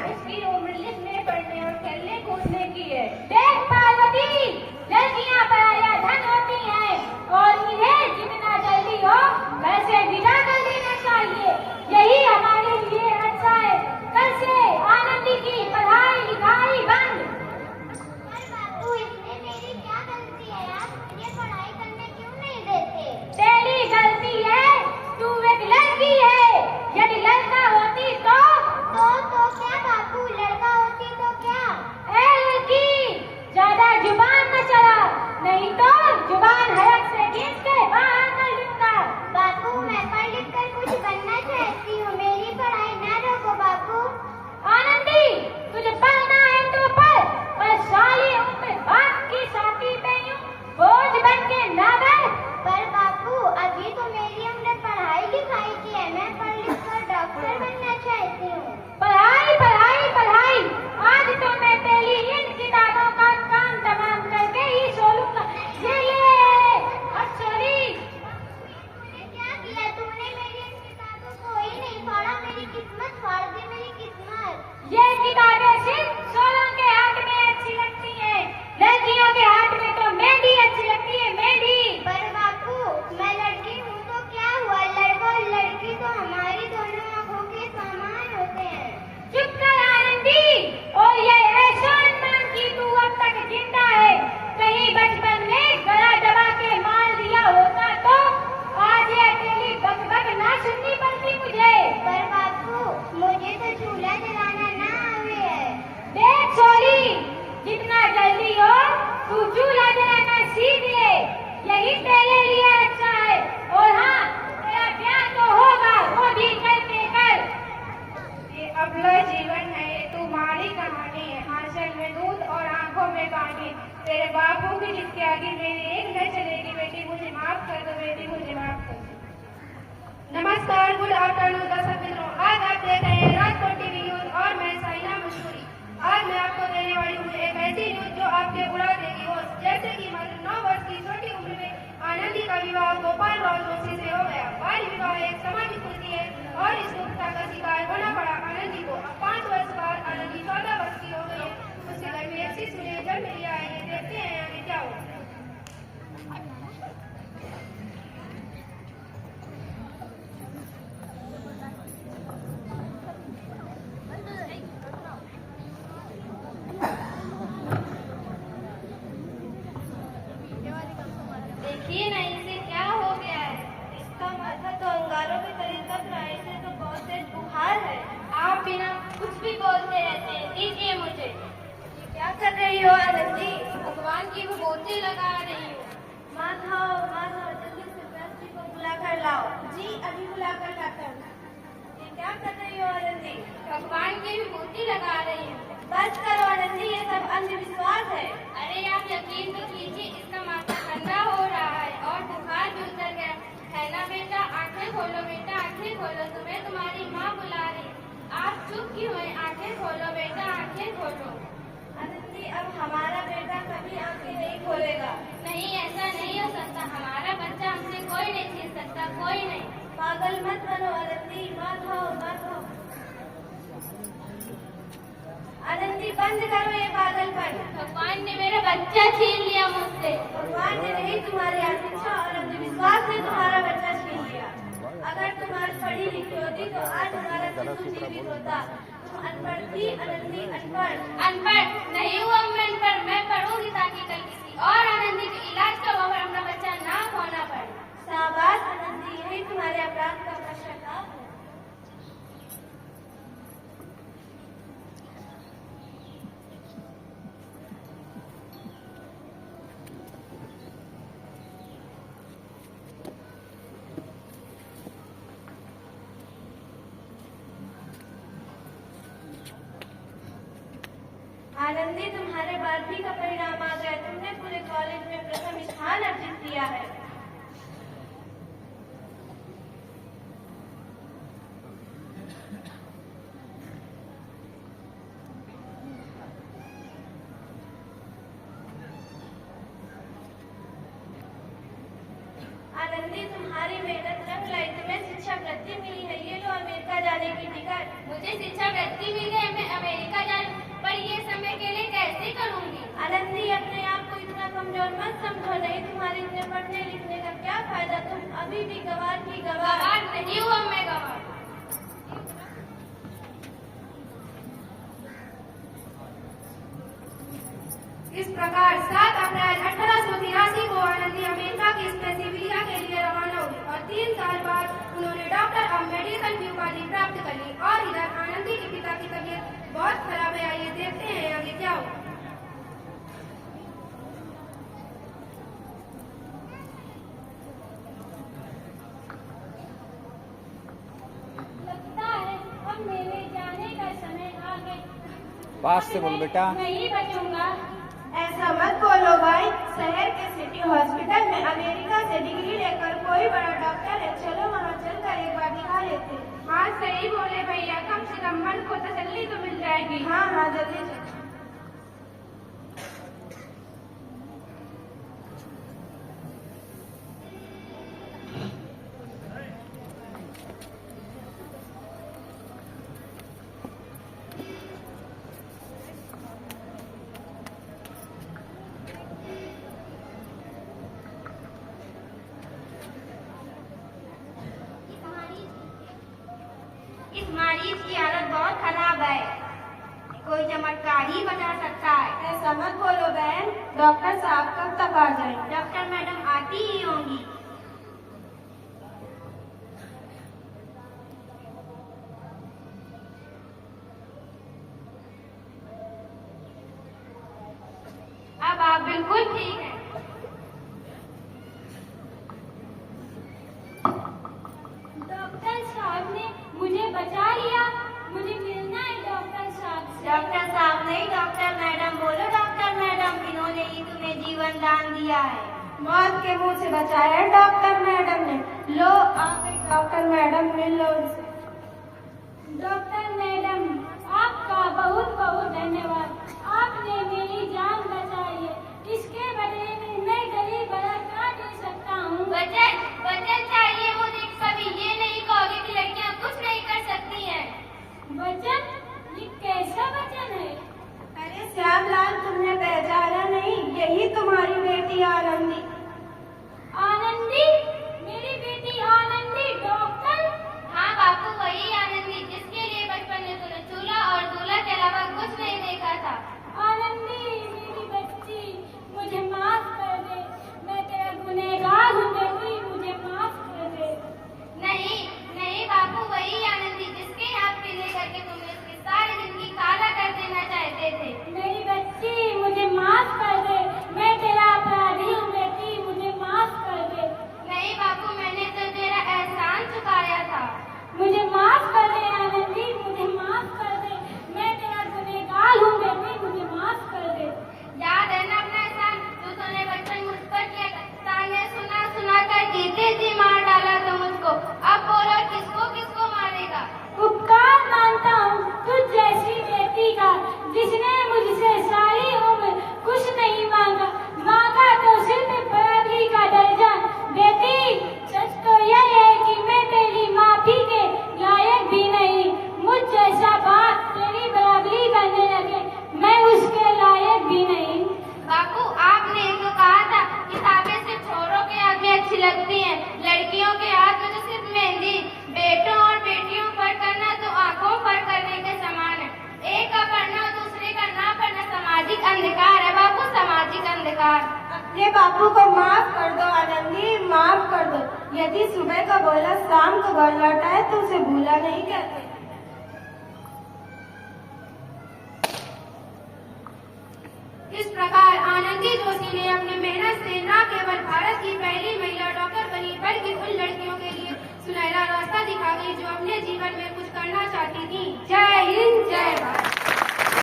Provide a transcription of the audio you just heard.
इसकी उम्र लिखने पढ़ने और खेलने कूदने की है। देख पार्वती, लड़कियां पराया धन होती हैं और इन्हें जितना जल्दी हो वैसे विदा कर देना चाहिए। यही हमारे लिए अच्छा है। कल से आनंदी की पढ़ाई लिखाई बंद। बापू, इसमें मेरी क्या गलती है यार? मुझे पढ़ाई करने क्यों नहीं देते? तेरी गलती है, तू एक लड़की है। यदि लड़का होती तो क्या बापू? लड़का होती तो क्या? ए लड़की, ज्यादा जुबान न चला, नहीं तो जुबान हलक से खींच के बाहर कर दूंगा। बापू, मैं पढ़ लिख कर कुछ बनना चाहती हूँ। मेरी पढ़ाई ना रोको बापू। आनंदी, तुझे पढ़ना है तो पढ़, पर साली उम्र बाप की साथी पे यूं बोझ बन के ना बैठ। पर बापू, अभी तो मेरी उम्र पढ़ाई लिखाई की है। मैं पढ़ लिख कर डॉक्टर बनना चाहती हूँ। पढ़ाई पढ़ाई पढ़ाई, आज तो मैं तेरी इन किताबों का काम तमाम करके ही सो लूंगा। ये ले अच्छी। तूने क्या किया? तूने मेरी इन किताबों को ही नहीं फाड़ा, मेरी किस्मत फाड़ दी, मेरी किस्मत। ये किताबें सिर्फ सोलों के हाथ में अच्छी लगती हैं, लड़कियों के हाथ में तो मेहंदी अच्छी लगती है, मेहंदी। पर बापू, मैं लड़की हूँ तो क्या हुआ? लड़का और लड़की तो हमारी दोनों आंखों के समान होते हैं। चुप कर आनंदी, और ये एहसान मान कि तू अब तक जिंदा है। कहीं बचपन में गला दबा के मार दिया होता तो आज ये अकेली बकबक ना सुननी पड़ती मुझे। पर बापू, मुझे तो चूल्हा जलाना ना आवे है। देख सोली, जितना जल्दी हो तू चूल्हा जलाना सीख ले, यही तेरे लिए अच्छा है। और हाँ, तेरा ब्याह तो होगा, वो भी कल के कल। ये अबला जीवन है, ये तुम्हारी कहानी है। आंचल में दूध और आंखों में पानी। तेरे बापू की जिसके आगे मेरी एक न चलेगी। बेटी मुझे माफ कर दो, बेटी मुझे माफ कर दो। नमस्कार, गुड आफ्टरनून दर्शक मित्रों, आज आप देख रहे हैं राजकोट टीवी न्यूज और मैं साइना मशहूरी। आज मैं आपको देने वाली हूँ एक ऐसी न्यूज जो आपके उड़ा देगी होश। जैसे कि मात्र 9 वर्ष की छोटी उम्र में आनंदी का विवाह गोपाल राव जोशी से हो गया। बाल विवाह एक सामाजिक कुरीति है और इस कुप्रथा का शिकार होना पड़ा आनंदी को। अब 5 वर्ष बाद आनंदी 14 वर्ष की हो गई है। उसके घर में एक शिशु ने जन्म लिया है। ये देखते हैं आगे क्या होगा। देखिए ना, इसे क्या हो गया है? इसका माथा तो अंगारों के तले तक रहा है। इसे तो बहुत तेज बुखार है। आप बिना कुछ भी बोलते रहते हैं, दीजिए मुझे। ये क्या कर रही हो आनंदी? भगवान की विभूति लगा रही हूँ। माधव, जल्दी से व्यास जी को बुला कर लाओ। जी, अभी बुला कर लाता हूँ। ये क्या कर रही हो आनंदी? भगवान की विभूति लगा रही हूँ। बस करो आनंदी, ये सब अंधविश्वास है। अरे आप यकीन तो कीजिए, इसका माथा ठंडा हो रहा है और बुखार भी उतर गया है ना। बेटा आंखें खोलो, बेटा आंखें खोलो, तुम्हें तुम्हारी माँ बुला रही। आप चुप क्यों हैं? आंखें खोलो बेटा, आंखें खोलो। आनंदी, अब हमारा बेटा कभी आंखें नहीं खोलेगा। नहीं, ऐसा नहीं हो सकता। हमारा बच्चा हमसे कोई नहीं छीन सकता, कोई नहीं। पागल मत बनो आनंदी। माधव, आनंदी, बंद करो ये पागलपन। भगवान ने मेरा बच्चा छीन लिया मुझसे। भगवान ने नहीं, तुम्हारी अशिक्षा और अंधविश्वास ने तुम्हारा बच्चा छीन लिया। अगर तुम आज पढ़ी लिखी होती तो आज हमारा शिशु जीवित होता। तुम अनपढ़ थी आनंदी, अनपढ़। अनपढ़ नहीं हुआ मैं अनपढ़। मैं पढ़ूंगी ताकि कल किसी और आनंदी के इलाज का और अपना बच्चा ना खोना पड़े। शाबाश आनंदी, यही तुम्हारे अपराध का पश्चाताप है। आनंदी, तुम्हारे 12वीं का परिणाम आ गया। तुमने पूरे कॉलेज में प्रथम स्थान अर्जित किया है। आनंदी, तुम्हारी मेहनत रंग लाई। तुम्हें शिक्षा वृत्ति मिली है। ये लो अमेरिका जाने की टिकट। मुझे शिक्षा वृत्ति मिल गई, मैं अमेरिका समझो नहीं, तुम्हारे इतने पढ़ने लिखने का क्या फायदा, तुम अभी भी गवार की गवार नहीं हुआ मैं गवार। इस प्रकार 7 अप्रैल 1883 को आनंदी अमेरिका की स्पेसिफिलिया के लिए रवाना हुई और 3 साल बाद उन्होंने डॉक्टर ऑफ मेडिकल की उपाधि प्राप्त कर ली। और इधर आनंदी के पिता की तबीयत बहुत खराब है। आइए देखते हैं आगे क्या हुआ। लगता है अब मेरे जाने का समय आ गया। पास से बोल बेटा। नहीं बचूंगा। ऐसा मत बोलो भाई, शहर के सिटी हॉस्पिटल में अमेरिका से डिग्री लेकर कोई बड़ा डॉक्टर है, चलो वहाँ चलकर एक बार दिखा लेते। हाँ सही बोले भैया, कम से कम मन को तसल्ली तो मिल जाएगी। हाँ हाँ जल्दी चलो। इस मरीज की हालत बहुत खराब है, कोई चमत्कार ही बचा सकता है। ऐसा मत बोलो बहन, डॉक्टर साहब कब तक आ जाए? डॉक्टर मैडम आती ही होंगी। अब आप बिल्कुल ठीक हैं। डॉक्टर साहब ने मुझे बचा लिया, मुझे मिलना है डॉक्टर साहब से। डॉक्टर साहब नहीं, डॉक्टर मैडम बोलो। डॉक्टर मैडम, इन्होंने ही तुम्हें जीवन दान दिया है। मौत के मुंह से बचाया है डॉक्टर मैडम ने। लो आके डॉक्टर मैडम मिल लो इनसे। डॉक्टर मैडम, आपका बहुत बहुत धन्यवाद। आपने मेरी जान बचाई है, इसके बदले में मैं गरीब बड़ा क्या दे सकता हूँ? वचन चाहिए वो देख सभी, ये नहीं कहोगे कि लड़कियाँ कुछ नहीं कर सकती हैं। वचन? ये कैसा वचन है? अरे श्यामलाल, तुमने पहचाना नहीं? यही तुम्हारी बेटी आनंदी। आनंदी? मेरी बेटी आनंदी डॉक्टर? हाँ बापू, वही आनंदी जिसके लिए बचपन में तूने चूल्हा और दूल्हा के अलावा कुछ नहीं देखा था। आनंदी मेरी बच्ची, मुझे माफ कर दे, मैं तेरा गुनहगार हूँ बेटी, मुझे माफ कर दे। नहीं नहीं बापू, वही आनंदी जिसके हाथ पीले करके तुमने उसकी सारी जिंदगी काला कर देना चाहते थे। मेरी बच्ची, मुझे माफ कर दे, मैं तेरा अपराधी हूँ बेटी, मुझे माफ कर दे। नहीं बापू, मैंने तो तेरा एहसान चुकाया था। मुझे माफ कर दे आनंदी, मुझे माफ कर दे, मैं तेरा गुनहगार हूँ बेटी, मुझे माफ कर दे। याद है ना अपना एहसान जो तूने बचपन मुझ पर किया था? ताने सुना कर जीते जी मार डाला तो मुझको। अब बोलो किसको किसको मारेगा? उपकार मानता हूँ तुझ जैसी बेटी का, जिसने मुझसे सारी उम्र कुछ नहीं मांगा तो सिर्फ अपराधी का दर्जा। बेटी, सच तो यह है कि मैं तेरी माफी के लायक भी नहीं। मुझ जैसा बाप तेरी बराबरी करने लगे, मैं उसके लायक भी नहीं। बापू, आपने तो कहा था किताबें सिर्फ छोरों के हाथ में अच्छी लगती हैं, लड़कियों के हाथ में तो सिर्फ मेहंदी। बेटों और बेटियों पर करना तो आंखों पर करने के समान है। एक का पढ़ना और दूसरे का ना पढ़ना सामाजिक अंधकार है बापू, सामाजिक अंधकार। अपने बापू को माफ कर दो आनंदी, माफ कर दो। यदि सुबह का बोला शाम को घर लौटा है तो उसे भूला नहीं कहते। इस प्रकार आनंदी जोशी ने अपनी मेहनत से न केवल भारत की पहली महिला डॉक्टर बनी, बल्कि उन लड़कियों के लिए सुनहरा रास्ता दिखा गई जो अपने जीवन में कुछ करना चाहती थी। जय हिंद, जय